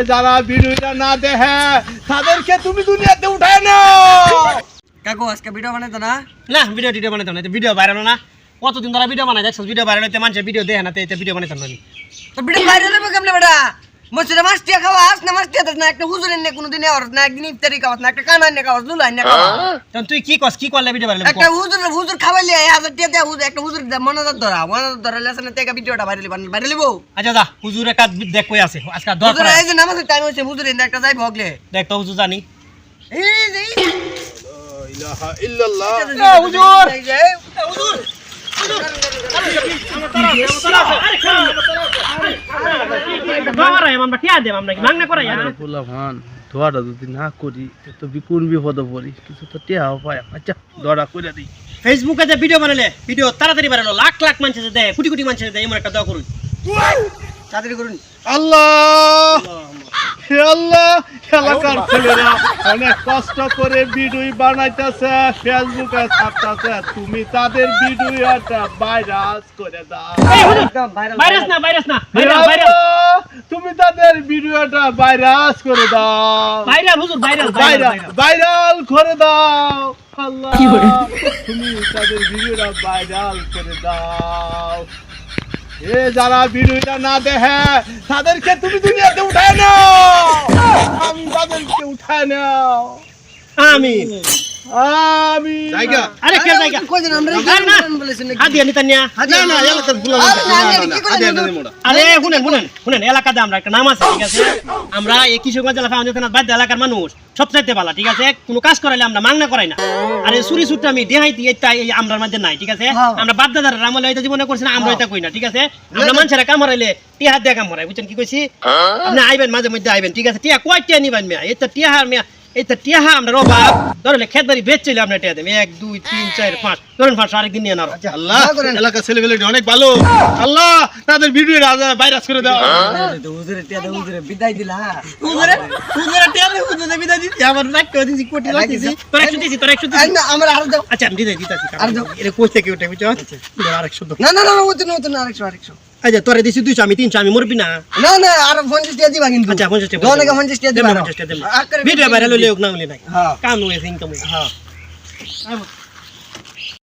যারা ভিডিওটা না দেখে তাদেরকে তুমি দুনিয়াতে উঠায় না। কাকু আজকে ভিডিও বানাইতো না? না ভিডিও বানাইতো না, ভিডিও ভাইরাল না। কতদিন ধরে ভিডিও বানাই দেখছো, ভিডিও ভাইরাল হইতে মানুষের ভিডিও দেখে না, তো ভিডিও বানাইতো না। তো ভিডিও ভাইরাল হবে কেমনে বেটা? মসজিদে মাছটিয়া খাওয়াস না, মাছটিয়া না একটা হুজুরের নে কোনোদিন আর না, একদিন ইফতারি খাওয়াস না, একটা কানার নে খাওয়াস, দুলাই নে খাওয়াস। তখন তুই কি কস, কি করলে ভিডিও ভাইরাল? একটা হুজুর খাওয়াইলে 1000 টাকা দেয়া, হুজুর একটা হুজুর মনাজাত ধরা লেসনে থেকে ভিডিওটা ভাইরাল হইবো। আচ্ছা যা, হুজুর একটা দেখ কই আছে আজকে দরকার। হুজুর এই যে নামাজের টাইম হইছে, হুজুরের একটা যাইব হগলে। দেখ তো হুজুর জানি। এই যে ইলাহা ইল্লাল্লাহ। হুজুর এই যে হুজুর ধোয়াটা যদি না করি তো কোন বিপদে পড়ি, কিছু তো টেহাও পাই। আচ্ছা ধরা করে দিই। ফেসবুকে যে ভিডিও বানালে ভিডিও তাড়াতাড়ি বানালো, লাখ লাখ মানুষ দেয়, কোটি কোটি মানুষ দেয়, এমন একটা দোয়া করুন, তাড়াতাড়ি করুন। আল্লাহ হে আল্লাহ, এলাকার ছেলেরা অনেক কষ্ট করে ভিডিও বানাইতেছে, ফেসবুকে ছাড়তেছে, তুমি তাদের ভিডিওটা ভাইরাল করে দাও। ভাইরাস না হে আল্লাহ, তুমি তাদের ভিডিওটা ভাইরাল করে দাও। ভাইরাল হুজুর ভাইরাল ভাইরাল করে দাও। আল্লাহ তুমি তাদের ভিডিওটা ভাইরাল করে দাও। যারা ভিডিওটা না দেখে তাদেরকে তুমি দুনিয়াতে উঠায় নাও। আমি তাদেরকে উঠায় নাও। আমিন আমিন। জায়গা আরে কে জায়গা কইছেন আমরা না বলেছেন নাকি? হাদিয়া নিতা নিয়া না না এলাকার ফুলা আরে শুনেন এলাকাতে আমরা একটা নাম আছে, ঠিক আছে? আমরা এই কিশোরগঞ্জ এলাকা বাদ এলাকার মানুষ সবচাইতে ভালো, ঠিক আছে? কোনো কাজ করাইলে আমরা মাংনা করাই না। আরে চুরি ছুটটা আমি দেহাইতি এটা আমরার মধ্যে নাই, ঠিক আছে? আমরা বাদ দাদার আমলে এটা জীবনে করছি না, আমরা এটা কই না, ঠিক আছে? আমরা মানুষেরা কাম হারাইলে টিহা দিয়ে কাম হারাই, বুঝছেন কি কইছি? আপনি আইবেন মাঝে মধ্যে আইবেন, ঠিক আছে? টিহা কয় টিহা নিবেন মিয়া? এটা টিহা মিয়া, এটা টিহা আমরা রবাব ধরলে খেত বাড়ি বেচছিলে আমরা টিহা দেব 1 2 3 4 5 ধরেন 5 আরেকদিন নিয়ে না। আল্লাহ এলাকার ছেলেগুলো অনেক ভালো। আল্লাহ তাদের ভিডিও ভাইরাল করে দাও। হুজুরের টিয়া দে, হুজুরের বিদায় দিলা। হুজুরের টিহা দে, হুজুরে বিদায় দিছি, আমার রাখ করে দিছি, কোটি লাগিছি, তোর 100 দিছি, তোর 100 দিছি। না আমরা আর দাও। আচ্ছা আমি দিতাছি আর দাও। এটা কই থেকে উঠে বুঝছো? তোর আরেকশো দাও। না ওতো না আরেকশো। আচ্ছা তোরে দিছি 200, আমি 300, আমি মরবি না। না আর 50 টাকা দিবা কিন্তু। আচ্ছা 50 টাকা দোকানে 50 টাকা দিবা। ভিডিও ভাইরাল হলে হোক না হলে নাই, হ্যাঁ কাম হয়েছে ইনকাম। হ্যাঁ